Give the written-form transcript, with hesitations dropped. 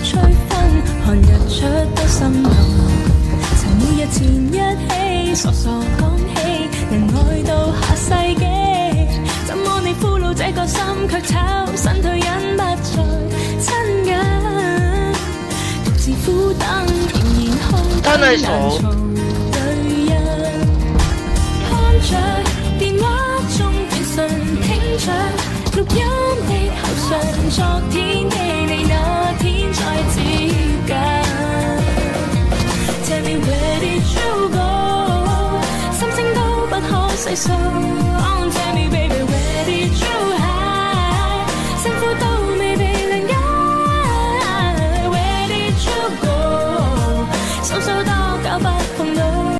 吹風，看日出都心動。曾每日前一起，傻傻講起，能愛到下世紀。怎麼你俘虜這個心，卻炒身退隱不再親近，獨自苦等，仍然空等難從對印。看着電話中短信，聽着錄音的口訊，昨天的你那天再接近。Tell me where did you go？ 心聲都不可細數。